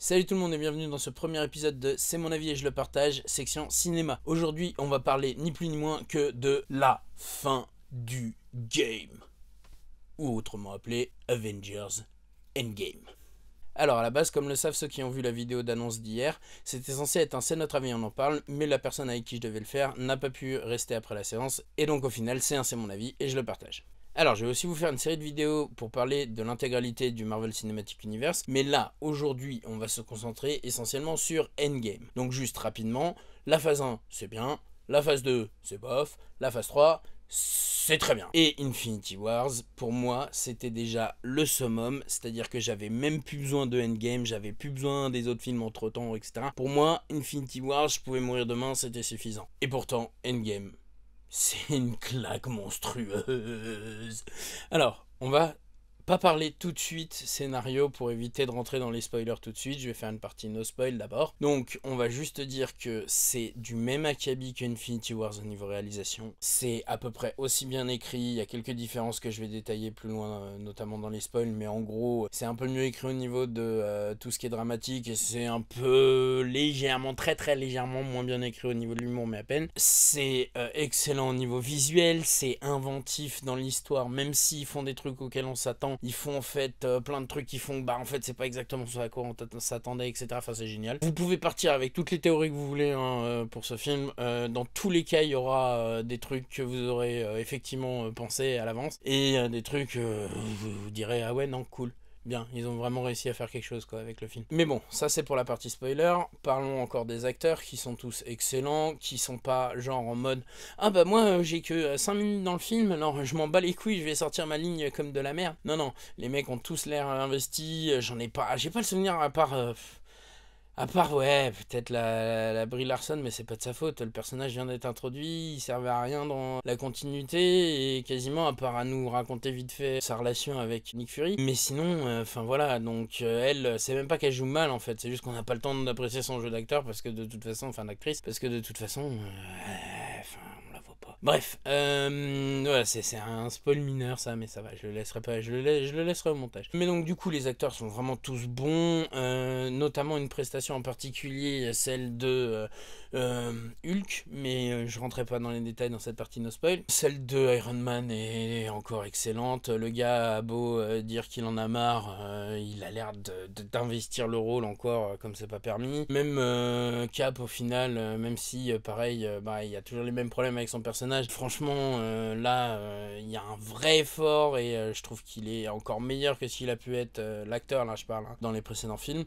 Salut tout le monde et bienvenue dans ce premier épisode de C'est mon avis et je le partage, section cinéma. Aujourd'hui, on va parler ni plus ni moins que de la fin du game, ou autrement appelé Avengers Endgame. Alors à la base, comme le savent ceux qui ont vu la vidéo d'annonce d'hier, c'était censé être un c'est notre avis on en parle, mais la personne avec qui je devais le faire n'a pas pu rester après la séance, et donc au final c'est un c'est mon avis et je le partage. Alors je vais aussi vous faire une série de vidéos pour parler de l'intégralité du Marvel Cinematic Universe, mais là, aujourd'hui, on va se concentrer essentiellement sur Endgame. Donc juste rapidement, la phase 1 c'est bien, la phase 2 c'est bof, la phase 3 c'est très bien. Et Infinity Wars, pour moi, c'était déjà le summum, c'est-à-dire que j'avais même plus besoin de Endgame, j'avais plus besoin des autres films entre temps, etc. Pour moi, Infinity Wars, je pouvais mourir demain, c'était suffisant. Et pourtant, Endgame, c'est une claque monstrueuse. Alors, on va pas parler tout de suite scénario pour éviter de rentrer dans les spoilers tout de suite. Je vais faire une partie no spoil d'abord. Donc, on va juste dire que c'est du même acabit qu'Infinity Wars au niveau réalisation. C'est à peu près aussi bien écrit. Il y a quelques différences que je vais détailler plus loin, notamment dans les spoils. Mais en gros, c'est un peu mieux écrit au niveau de tout ce qui est dramatique. Et c'est un peu légèrement, très légèrement moins bien écrit au niveau de l'humour, mais à peine. C'est excellent au niveau visuel. C'est inventif dans l'histoire, même s'ils font des trucs auxquels on s'attend. Ils font en fait plein de trucs qui font que en fait c'est pas exactement ce à quoi on s'attendait, etc. Enfin c'est génial. Vous pouvez partir avec toutes les théories que vous voulez pour ce film. Dans tous les cas il y aura des trucs que vous aurez effectivement pensé à l'avance. Et des trucs vous direz ah ouais non cool. Bien, ils ont vraiment réussi à faire quelque chose quoi avec le film. Mais bon, ça c'est pour la partie spoiler. Parlons encore des acteurs qui sont tous excellents, qui sont pas genre en mode ah bah moi j'ai que 5 minutes dans le film, alors je m'en bats les couilles, je vais sortir ma ligne comme de la merde. Non, les mecs ont tous l'air investis, j'ai pas le souvenir à part, ouais, peut-être la Brie Larson, mais c'est pas de sa faute. Le personnage vient d'être introduit, il servait à rien dans la continuité, et quasiment à part à nous raconter vite fait sa relation avec Nick Fury. Mais sinon, enfin voilà, donc elle, c'est même pas qu'elle joue mal en fait, c'est juste qu'on n'a pas le temps d'apprécier son jeu d'acteur, parce que de toute façon, enfin d'actrice, parce que de toute façon, enfin, on la voit pas. Bref, voilà, c'est un spoil mineur ça, mais ça va, je le laisserai pas, je le laisserai au montage. Mais donc du coup, les acteurs sont vraiment tous bons, notamment une prestation en particulier, celle de Hulk, mais je rentrerai pas dans les détails dans cette partie no spoil. Celle de Iron Man est encore excellente. Le gars a beau dire qu'il en a marre, il a l'air d'investir le rôle encore comme c'est pas permis. Même Cap au final, même si pareil, il y a toujours les mêmes problèmes avec son personnage. Franchement, là, il y a un vrai effort et je trouve qu'il est encore meilleur que s'il a pu être l'acteur, là je parle, hein, dans les précédents films.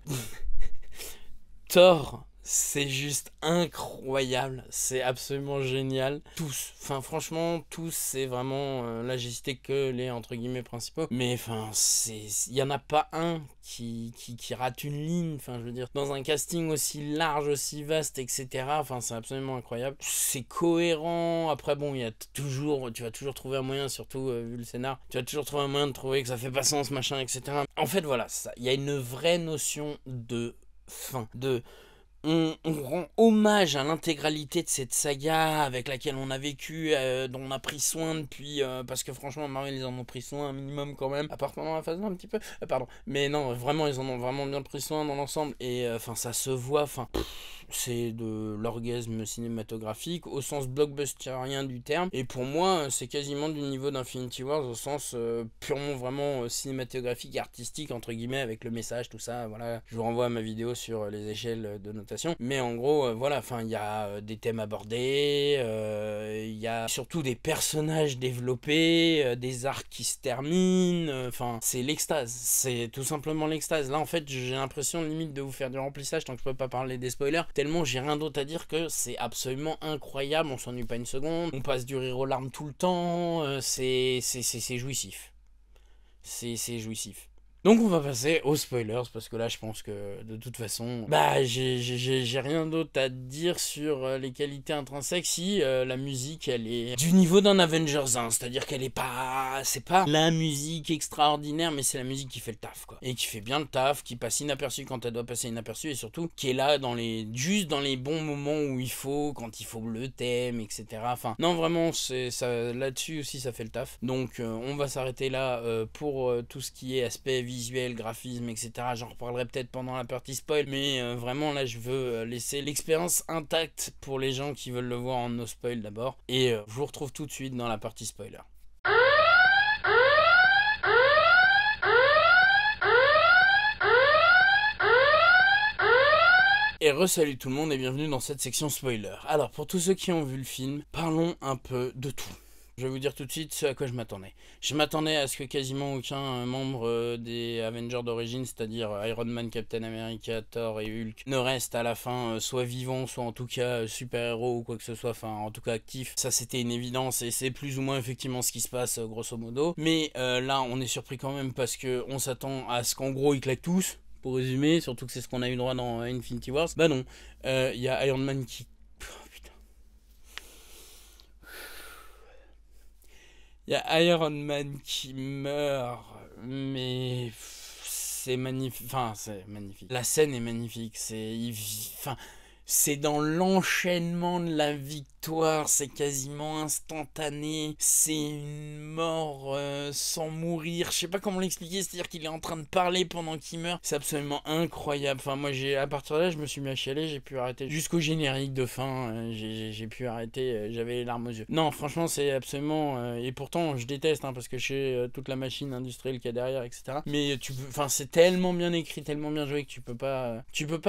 Thor, c'est juste incroyable, c'est absolument génial. Tous, enfin franchement, tous, c'est vraiment, là j'ai cité que les entre guillemets principaux, mais enfin, il y en a pas un qui rate une ligne, enfin je veux dire, dans un casting aussi large, aussi vaste, etc. Enfin c'est absolument incroyable. C'est cohérent, après bon, tu vas toujours trouver un moyen, surtout vu le scénar, tu vas toujours trouver un moyen de trouver que ça fait pas sens, machin, etc. En fait voilà, il y a une vraie notion de fin, on rend hommage à l'intégralité de cette saga avec laquelle on a vécu, dont on a pris soin depuis, parce que franchement Marvel ils en ont pris soin un minimum quand même, à part pendant la phase 1 un petit peu, pardon, mais non vraiment ils en ont vraiment bien pris soin dans l'ensemble, et enfin ça se voit, enfin c'est de l'orgasme cinématographique au sens blockbusterien du terme, et pour moi c'est quasiment du niveau d'Infinity Wars au sens purement vraiment cinématographique, artistique entre guillemets, avec le message, tout ça, voilà, je vous renvoie à ma vidéo sur les échelles de notation, mais en gros voilà, enfin il y a des thèmes abordés, il y a surtout des personnages développés, des arcs qui se terminent, enfin c'est l'extase, c'est tout simplement l'extase. Là en fait j'ai l'impression limite de vous faire du remplissage tant que je peux pas parler des spoilers, tellement j'ai rien d'autre à dire que c'est absolument incroyable, on s'ennuie pas une seconde, on passe du rire aux larmes tout le temps, c'est jouissif. C'est jouissif. Donc on va passer aux spoilers, parce que là je pense que de toute façon, j'ai rien d'autre à dire sur les qualités intrinsèques, si la musique elle est du niveau d'un Avengers 1, c'est-à-dire qu'elle est pas, c'est pas la musique extraordinaire, mais c'est la musique qui fait le taf quoi, et qui fait bien le taf, qui passe inaperçue quand elle doit passer inaperçue, et surtout qui est là juste dans les bons moments où il faut, quand il faut le thème, etc. Enfin non vraiment c'est ça, là-dessus aussi ça fait le taf. Donc on va s'arrêter là pour tout ce qui est aspect visuel, graphisme, etc. J'en reparlerai peut-être pendant la partie spoil, mais vraiment là je veux laisser l'expérience intacte pour les gens qui veulent le voir en no spoil d'abord. Et je vous retrouve tout de suite dans la partie spoiler. Et re-salut tout le monde et bienvenue dans cette section spoiler. Alors pour tous ceux qui ont vu le film, parlons un peu de tout. Je vais vous dire tout de suite ce à quoi je m'attendais. Je m'attendais à ce que quasiment aucun membre des Avengers d'origine, c'est-à-dire Iron Man, Captain America, Thor et Hulk, ne reste à la fin soit vivant, soit en tout cas super-héros ou quoi que ce soit, enfin en tout cas actif. Ça c'était une évidence et c'est plus ou moins effectivement ce qui se passe grosso modo. Mais là on est surpris quand même parce qu'on s'attend à ce qu'en gros ils claquent tous. Pour résumer, surtout que c'est ce qu'on a eu droit dans Infinity Wars. Bah non, il y a Iron Man qui... Oh, putain. Il y a Iron Man qui meurt, mais c'est magnifique. Enfin, c'est magnifique. La scène est magnifique. C'est dans l'enchaînement de la victoire, c'est quasiment instantané, c'est une mort sans mourir, je sais pas comment l'expliquer, c'est-à-dire qu'il est en train de parler pendant qu'il meurt, c'est absolument incroyable. Enfin moi à partir de là je me suis mis à chialer, j'ai pu arrêter jusqu'au générique de fin, j'ai pu arrêter, j'avais les larmes aux yeux. Non franchement c'est absolument, et pourtant je déteste parce que je sais toute la machine industrielle qu'il y a derrière, etc. Mais c'est tellement bien écrit, tellement bien joué que tu peux pas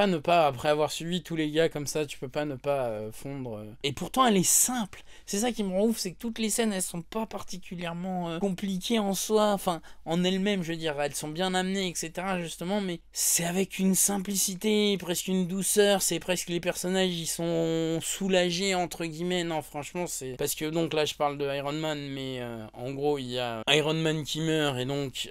ne pas, après avoir suivi tous les gars comme ça, tu peux pas ne pas fondre. Et pourtant elle est simple, c'est ça qui me rend ouf, c'est que toutes les scènes elles sont pas particulièrement compliquées en soi, enfin en elles-mêmes je veux dire, elles sont bien amenées etc justement, mais c'est avec une simplicité, presque une douceur, c'est presque les personnages ils sont soulagés entre guillemets. Non franchement c'est, parce que donc là je parle de Iron Man, mais en gros il y a Iron Man qui meurt et donc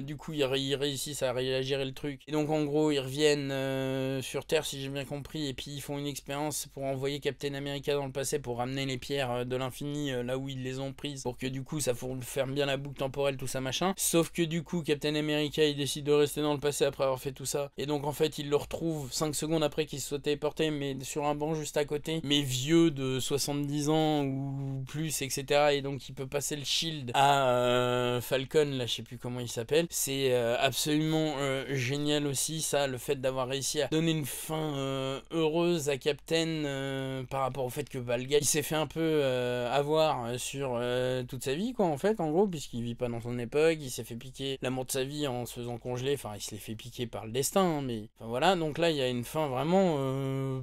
du coup ils réussissent à gérer le truc, et donc en gros ils reviennent sur Terre si j'ai bien compris, et puis ils font une expérience pour envoyer Captain America dans le passé pour ramener les pierres de l'infini là où ils les ont prises, pour que du coup ça ferme bien la boucle temporelle, tout ça machin. Sauf que du coup Captain America il décide de rester dans le passé après avoir fait tout ça, et donc en fait il le retrouve 5 secondes après qu'il se soit téléporté, mais sur un banc juste à côté, mais vieux de 70 ans ou plus etc, et donc il peut passer le shield à Falcon, là je sais plus comment il s'appelle. C'est absolument génial aussi ça, le fait d'avoir réussi à donner une fin heureuse à Captain par rapport au fait que le gars il s'est fait un peu avoir sur toute sa vie quoi en fait, en gros, puisqu'il vit pas dans son époque, il s'est fait piquer l'amour de sa vie en se faisant congeler, enfin il se l'est fait piquer par le destin hein, mais enfin voilà, donc là il y a une fin vraiment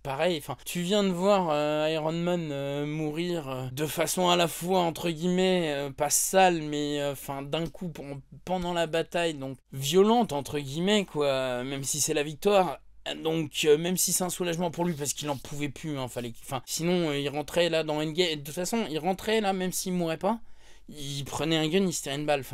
pareil, enfin, tu viens de voir Iron Man mourir de façon à la fois entre guillemets pas sale, mais enfin d'un coup pendant la bataille, donc violente entre guillemets quoi, même si c'est la victoire. Donc même si c'est un soulagement pour lui parce qu'il en pouvait plus, hein, sinon il rentrait là dans Endgame, de toute façon il rentrait là même s'il mourait pas, il prenait un gun, il se tirait une balle,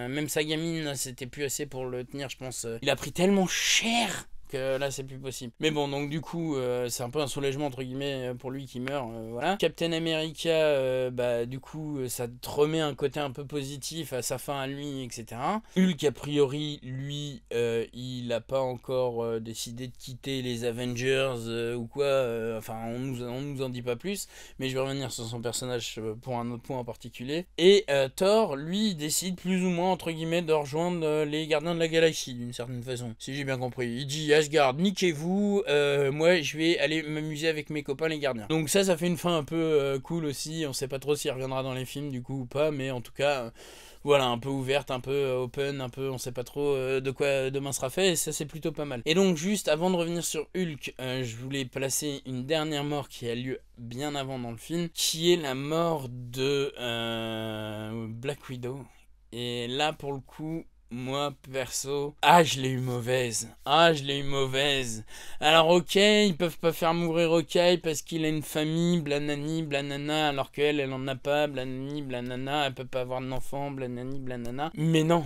même sa gamine c'était plus assez pour le tenir je pense, il a pris tellement cher que là c'est plus possible. Mais bon, donc du coup c'est un peu un soulagement entre guillemets pour lui qui meurt, voilà. Captain America, du coup ça te remet un côté un peu positif à sa fin à lui, etc. Hulk a priori lui il a pas encore décidé de quitter les Avengers ou quoi, on nous en dit pas plus, mais je vais revenir sur son personnage pour un autre point en particulier. Et Thor lui il décide plus ou moins entre guillemets de rejoindre les Gardiens de la Galaxie d'une certaine façon, si j'ai bien compris. Il dit Asgard, niquez-vous, moi je vais aller m'amuser avec mes copains les gardiens. Donc ça fait une fin un peu cool aussi, on sait pas trop s'il reviendra dans les films du coup ou pas, mais en tout cas voilà, un peu ouverte, un peu open, un peu on sait pas trop de quoi demain sera fait, et ça c'est plutôt pas mal. Et donc juste avant de revenir sur Hulk, je voulais placer une dernière mort qui a lieu bien avant dans le film, qui est la mort de Black Widow. Et là pour le coup, moi perso, je l'ai eu mauvaise. Alors ok, ils peuvent pas faire mourir Hawkeye parce qu'il a une famille, blanani, blanana, alors qu'elle, elle en a pas, blanani, blanana, elle peut pas avoir d'enfant, blanani, blanana. Mais non,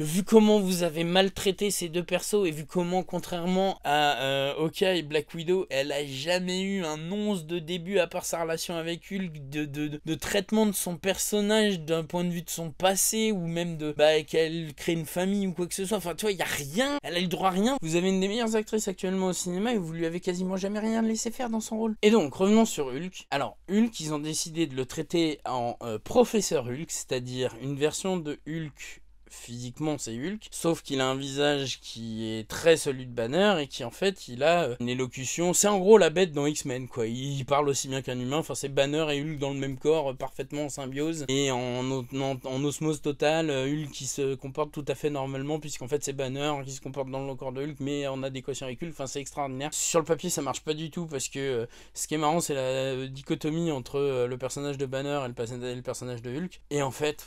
vu comment vous avez maltraité ces deux persos, et vu comment, contrairement à Hawkeye, Black Widow, elle a jamais eu un once de début, à part sa relation avec Hulk, de traitement de son personnage d'un point de vue de son passé, ou même qu'elle crée une famille ou quoi que ce soit, il y a rien, elle a eu le droit à rien. Vous avez une des meilleures actrices actuellement au cinéma et vous lui avez quasiment jamais rien laissé faire dans son rôle. Et donc revenons sur Hulk. Alors Hulk, ils ont décidé de le traiter en professeur Hulk, c'est-à-dire une version de Hulk physiquement c'est Hulk, sauf qu'il a un visage qui est très celui de Banner et qui en fait il a une élocution, c'est en gros la bête dans X-Men quoi, il parle aussi bien qu'un humain, enfin c'est Banner et Hulk dans le même corps, parfaitement en symbiose et en osmose totale, Hulk qui se comporte tout à fait normalement puisqu'en fait c'est Banner qui se comporte dans le corps de Hulk mais en adéquation avec Hulk, enfin c'est extraordinaire. Sur le papier ça marche pas du tout parce que ce qui est marrant c'est la dichotomie entre le personnage de Banner et le personnage de Hulk et en fait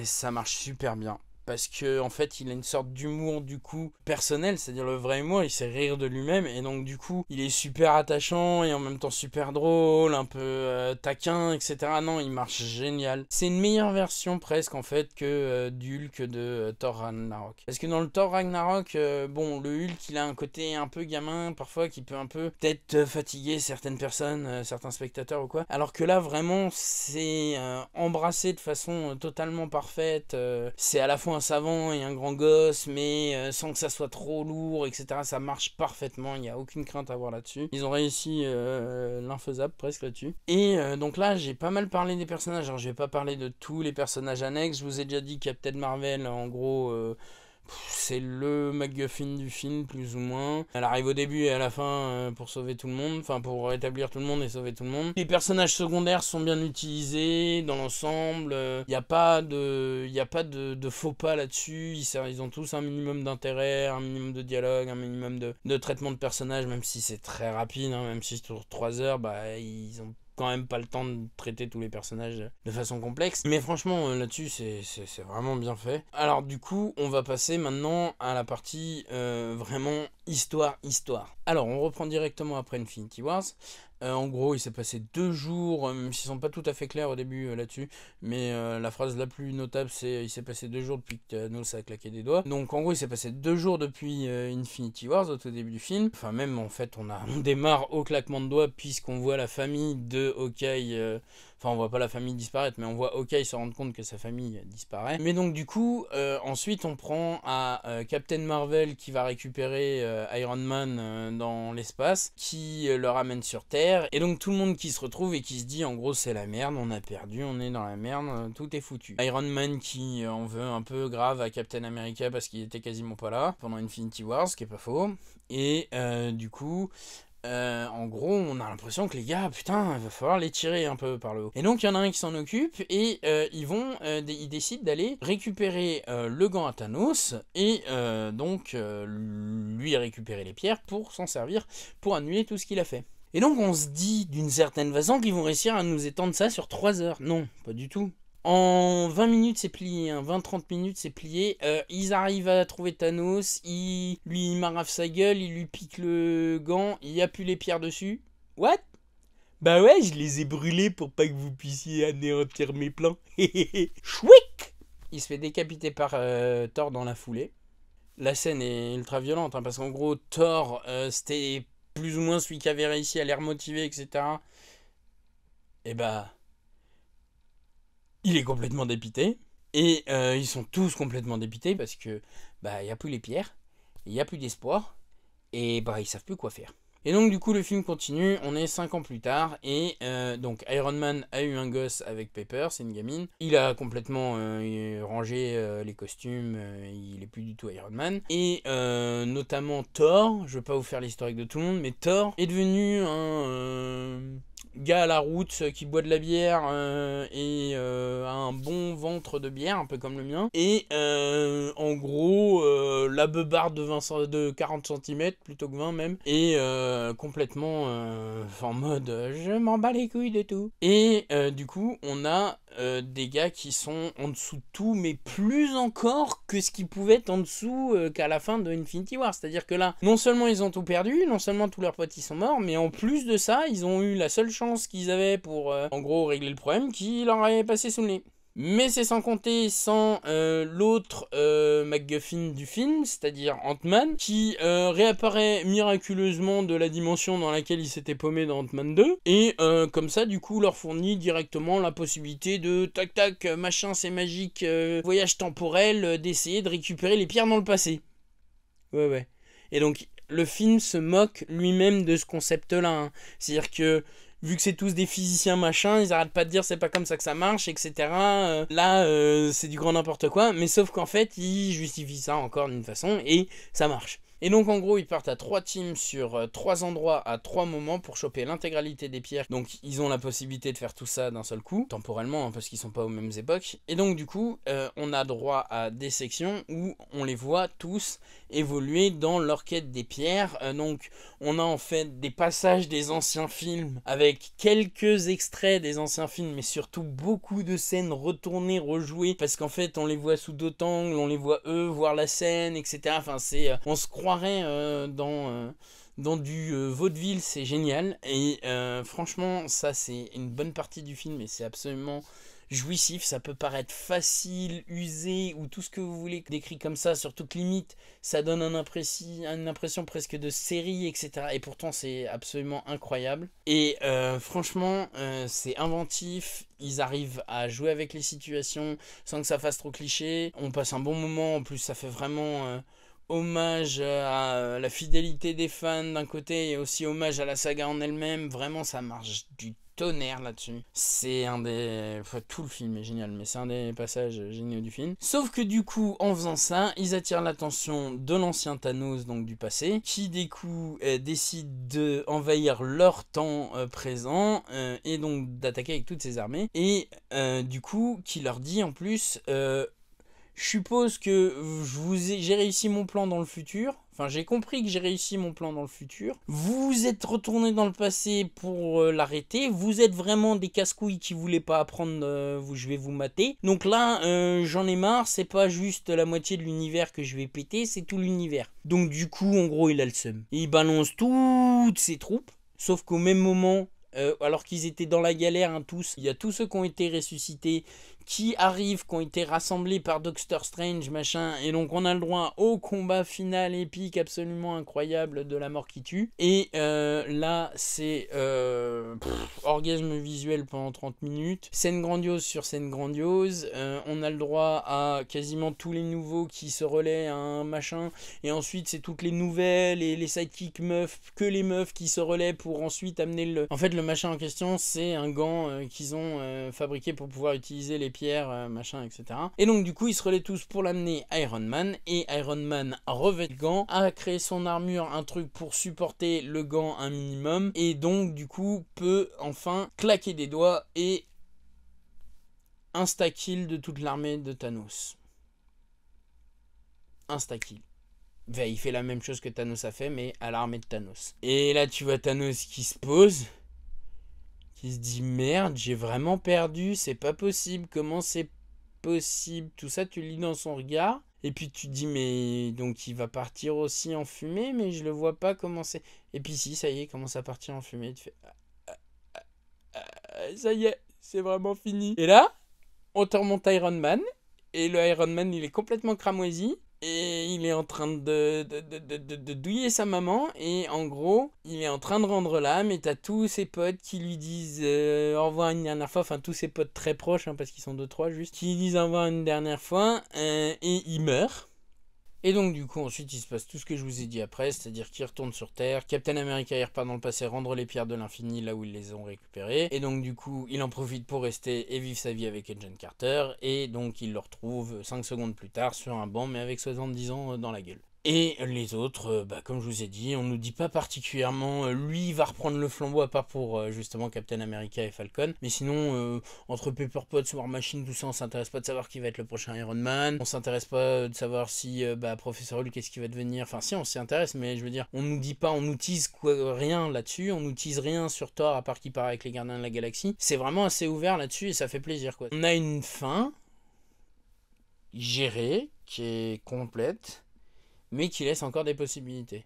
ça marche super bien. Parce que en fait il a une sorte d'humour du coup personnel, c'est-à-dire le vrai humour, il sait rire de lui-même et donc du coup il est super attachant et en même temps super drôle, un peu taquin, etc. Non, il marche génial. C'est une meilleure version presque en fait que du Hulk de Thor Ragnarok. Parce que dans le Thor Ragnarok, bon le Hulk il a un côté un peu gamin parfois qui peut un peu peut-être fatiguer certaines personnes, certains spectateurs ou quoi. Alors que là vraiment c'est embrassé de façon totalement parfaite, c'est à la fois un savant et un grand gosse mais sans que ça soit trop lourd, etc. Ça marche parfaitement, il n'y a aucune crainte à avoir là-dessus. Ils ont réussi l'infaisable presque là-dessus. Et donc là j'ai pas mal parlé des personnages, alors je vais pas parler de tous les personnages annexes, je vous ai déjà dit Captain Marvel en gros c'est le MacGuffin du film plus ou moins. Elle arrive au début et à la fin pour sauver tout le monde, enfin pour rétablir tout le monde et sauver tout le monde. Les personnages secondaires sont bien utilisés dans l'ensemble, il n'y a pas de faux pas là-dessus, ils ont tous un minimum d'intérêt, un minimum de dialogue, un minimum de traitement de personnages, même si c'est très rapide, hein, même si c'est sur 3 heures, ils ont quand même pas le temps de traiter tous les personnages de façon complexe, mais franchement là-dessus c'est vraiment bien fait. Alors du coup on va passer maintenant à la partie vraiment histoire. Alors on reprend directement après Infinity Wars. En gros il s'est passé 2 jours, même s'ils sont pas tout à fait clairs au début là-dessus, mais la phrase la plus notable c'est il s'est passé 2 jours depuis que Thanos a claqué des doigts. Donc en gros il s'est passé 2 jours depuis Infinity Wars au tout début du film. Enfin même en fait on démarre au claquement de doigts puisqu'on voit la famille de Hawkeye, enfin on voit pas la famille disparaître mais on voit Hawkeye se rendre compte que sa famille disparaît. Mais donc du coup ensuite on prend à Captain Marvel qui va récupérer Iron Man dans l'espace, qui le ramène sur Terre, et donc tout le monde qui se retrouve et qui se dit en gros c'est la merde, on a perdu, on est dans la merde, tout est foutu. Iron Man qui en veut un peu grave à Captain America parce qu'il était quasiment pas là pendant Infinity Wars, ce qui est pas faux, et du coup en gros on a l'impression que les gars putain il va falloir les tirer un peu par le haut, et donc il y en a un qui s'en occupe et ils décident d'aller récupérer le gant à Thanos et donc lui récupérer les pierres pour s'en servir pour annuler tout ce qu'il a fait. Et donc on se dit d'une certaine façon qu'ils vont réussir à nous étendre ça sur 3 heures. Non, pas du tout. En 20 minutes c'est plié, hein. 20-30 minutes c'est plié, ils arrivent à trouver Thanos, ils lui marafent sa gueule, ils lui piquent le gant, il n'y a plus les pierres dessus. What? Bah ouais, je les ai brûlés pour pas que vous puissiez anéantir mes plans. Chouic! Il se fait décapiter par Thor dans la foulée. La scène est ultra violente, hein, parce qu'en gros Thor c'était plus ou moins celui qui avait réussi à les remotiver, etc. Et bah... il est complètement dépité. Et ils sont tous complètement dépités parce que bah il n'y a plus les pierres, il n'y a plus d'espoir, et bah ils savent plus quoi faire. Et donc du coup le film continue, on est 5 ans plus tard, et donc Iron Man a eu un gosse avec Pepper, c'est une gamine. Il a complètement rangé les costumes, il est plus du tout Iron Man. Et notamment Thor, je vais pas vous faire l'historique de tout le monde, mais Thor est devenu un... gars à la route qui boit de la bière et a un bon ventre de bière, un peu comme le mien. Et en gros, la beubare de 40 cm, plutôt que 20 même. Et complètement en mode je m'en bats les couilles de tout. Et du coup, on a des gars qui sont en dessous de tout, mais plus encore que ce qui pouvait être en dessous qu'à la fin de Infinity War. C'est-à-dire que là, non seulement ils ont tout perdu, non seulement tous leurs potes ils sont morts, mais en plus de ça, ils ont eu la seule chance qu'ils avaient pour en gros régler le problème qui leur avait passé sous le nez. Mais c'est sans compter sans l'autre MacGuffin du film, c'est-à-dire Ant-Man, qui réapparaît miraculeusement de la dimension dans laquelle il s'était paumé dans Ant-Man 2, et comme ça du coup leur fournit directement la possibilité de tac tac machin c'est magique, voyage temporel, d'essayer de récupérer les pierres dans le passé. Ouais. Et donc le film se moque lui-même de ce concept-là, hein. C'est-à-dire que vu que c'est tous des physiciens machin, ils arrêtent pas de dire c'est pas comme ça que ça marche, etc. C'est du grand n'importe quoi, mais sauf qu'en fait, ils justifient ça encore d'une façon, et ça marche. Et donc en gros ils partent à 3 teams sur 3 endroits à 3 moments pour choper l'intégralité des pierres. Donc ils ont la possibilité de faire tout ça d'un seul coup, temporellement, hein, parce qu'ils sont pas aux mêmes époques. Et donc du coup on a droit à des sections où on les voit tous évoluer dans leur quête des pierres. Donc on a en fait des passages des anciens films avec quelques extraits des anciens films, mais surtout beaucoup de scènes retournées, rejouées, parce qu'en fait on les voit sous d'autres angles, on les voit eux voir la scène, etc. Enfin on se croirait dans du vaudeville, c'est génial. Et franchement ça c'est une bonne partie du film et c'est absolument jouissif. Ça peut paraître facile, usé ou tout ce que vous voulez décrit comme ça, surtout que limite ça donne une impression presque de série, etc. Et pourtant c'est absolument incroyable. Et franchement c'est inventif. Ils arrivent à jouer avec les situations sans que ça fasse trop cliché. On passe un bon moment, en plus ça fait vraiment hommage à la fidélité des fans d'un côté et aussi hommage à la saga en elle-même. Vraiment ça marche du tonnerre là-dessus. C'est un des... Enfin, tout le film est génial, mais c'est un des passages géniaux du film. Sauf que du coup, en faisant ça, ils attirent l'attention de l'ancien Thanos, donc du passé, qui du coup décide d'envahir leur temps présent et donc d'attaquer avec toutes ses armées. Et du coup, qui leur dit en plus... je suppose que j'ai réussi mon plan dans le futur. Enfin, j'ai compris que j'ai réussi mon plan dans le futur. Vous êtes retourné dans le passé pour l'arrêter. Vous êtes vraiment des casse-couilles qui voulaient pas apprendre. Je vais vous mater. Donc là, j'en ai marre. C'est pas juste la moitié de l'univers que je vais péter, c'est tout l'univers. Donc du coup, en gros, il a le seum. Il balance toutes ses troupes. Sauf qu'au même moment, alors qu'ils étaient dans la galère, hein, tous, il y a tous ceux qui ont été ressuscités, qui arrivent, qui ont été rassemblés par Doctor Strange, machin, et donc on a le droit au combat final épique absolument incroyable de la mort qui tue. Et là, c'est orgasme visuel pendant 30 minutes, scène grandiose sur scène grandiose, on a le droit à quasiment tous les nouveaux qui se relaient à un machin, et ensuite c'est toutes les nouvelles et les sidekicks meufs, que les meufs qui se relaient pour ensuite amener le... En fait, le machin en question, c'est un gant qu'ils ont fabriqué pour pouvoir utiliser les pierres, machin, etc. Et donc du coup ils se relaient tous pour l'amener à Iron Man, et Iron Man revêt le gant, a créé son armure, un truc pour supporter le gant un minimum, et donc du coup peut enfin claquer des doigts et insta-kill de toute l'armée de Thanos. Insta-kill. Ben, il fait la même chose que Thanos a fait, mais à l'armée de Thanos. Et là tu vois Thanos qui se pose, qui se dit merde, j'ai vraiment perdu, c'est pas possible, comment c'est possible, tout ça tu lis dans son regard, et puis tu te dis mais donc il va partir aussi en fumée, mais je le vois pas commencer, et puis si ça y est, il commence à partir en fumée, tu fais ça y est, c'est vraiment fini. Et là on te remonte Iron Man, et le Iron Man il est complètement cramoisi, et il est en train de douiller sa maman, et en gros, il est en train de rendre l'âme, et t'as tous ses potes qui lui disent au revoir une dernière fois, enfin tous ses potes très proches, hein, parce qu'ils sont 2-3 juste, qui lui disent au revoir une dernière fois, et il meurt. Et donc du coup ensuite il se passe tout ce que je vous ai dit après, c'est-à-dire qu'il retourne sur Terre, Captain America il repart dans le passé rendre les pierres de l'infini là où ils les ont récupérées, et donc du coup il en profite pour rester et vivre sa vie avec Agent Carter, et donc il le retrouve 5 secondes plus tard sur un banc mais avec 70 ans dans la gueule. Et les autres, comme je vous ai dit, on nous dit pas particulièrement lui va reprendre le flambeau à part pour justement Captain America et Falcon. Mais sinon, entre Pepper Potts, War Machine, tout ça, on s'intéresse pas de savoir qui va être le prochain Iron Man. On s'intéresse pas de savoir si Professeur Hulk qu'est-ce qui va devenir. Enfin si, on s'y intéresse, mais je veux dire, on nous dit pas, on nous tease rien là-dessus, on nous tease rien sur Thor à part qu'il part avec les Gardiens de la Galaxie. C'est vraiment assez ouvert là-dessus et ça fait plaisir quoi. On a une fin gérée, qui est complète, mais qui laisse encore des possibilités.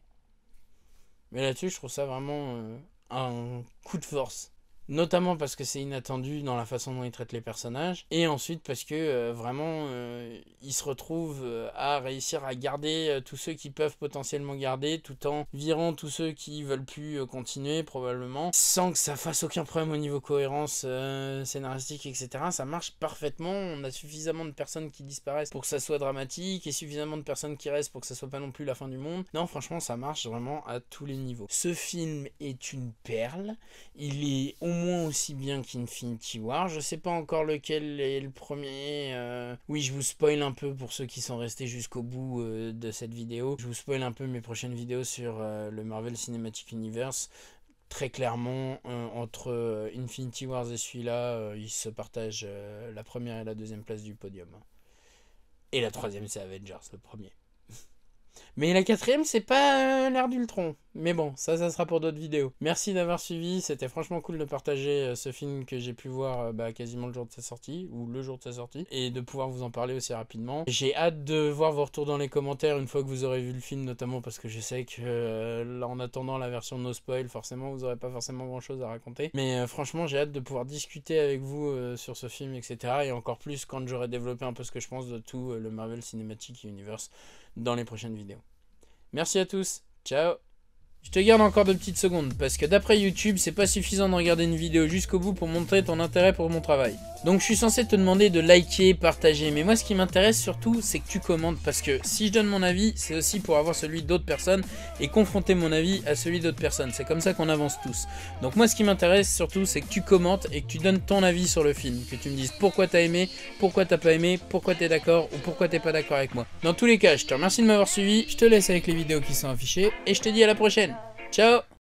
Mais là-dessus, je trouve ça vraiment un coup de force. notamment parce que c'est inattendu dans la façon dont il traite les personnages, et ensuite parce que vraiment il se retrouve à réussir à garder tous ceux qui peuvent potentiellement garder, tout en virant tous ceux qui veulent plus continuer probablement, sans que ça fasse aucun problème au niveau cohérence scénaristique, etc. Ça marche parfaitement, on a suffisamment de personnes qui disparaissent pour que ça soit dramatique, et suffisamment de personnes qui restent pour que ça soit pas non plus la fin du monde. Non, franchement, ça marche vraiment à tous les niveaux. Ce film est une perle, il est au moins aussi bien qu'Infinity War. Je sais pas encore lequel est le premier. Oui, je vous spoil un peu pour ceux qui sont restés jusqu'au bout de cette vidéo. Je vous spoil un peu mes prochaines vidéos sur le Marvel Cinematic Universe. Très clairement, entre Infinity Wars et celui-là, ils se partagent la première et la deuxième place du podium. Et la troisième, c'est Avengers, le premier. Mais la quatrième, c'est pas l'ère d'Ultron. Mais bon, ça sera pour d'autres vidéos. Merci d'avoir suivi, c'était franchement cool de partager ce film que j'ai pu voir quasiment le jour de sa sortie, ou le jour de sa sortie, et de pouvoir vous en parler aussi rapidement. J'ai hâte de voir vos retours dans les commentaires une fois que vous aurez vu le film, notamment parce que je sais que en attendant la version no spoil, forcément vous aurez pas forcément grand chose à raconter. Mais franchement, j'ai hâte de pouvoir discuter avec vous sur ce film, etc. Et encore plus quand j'aurai développé un peu ce que je pense de tout le Marvel Cinematic Universe dans les prochaines vidéos. Merci à tous, ciao. Je te garde encore 2 petites secondes, parce que d'après YouTube, c'est pas suffisant de regarder une vidéo jusqu'au bout pour montrer ton intérêt pour mon travail. Donc je suis censé te demander de liker, partager, mais moi ce qui m'intéresse surtout, c'est que tu commentes, parce que si je donne mon avis, c'est aussi pour avoir celui d'autres personnes, et confronter mon avis à celui d'autres personnes, c'est comme ça qu'on avance tous. Donc moi ce qui m'intéresse surtout, c'est que tu commentes et que tu donnes ton avis sur le film, que tu me dises pourquoi t'as aimé, pourquoi t'as pas aimé, pourquoi t'es d'accord, ou pourquoi t'es pas d'accord avec moi. Dans tous les cas, je te remercie de m'avoir suivi, je te laisse avec les vidéos qui sont affichées, et je te dis à la prochaine. Ciao!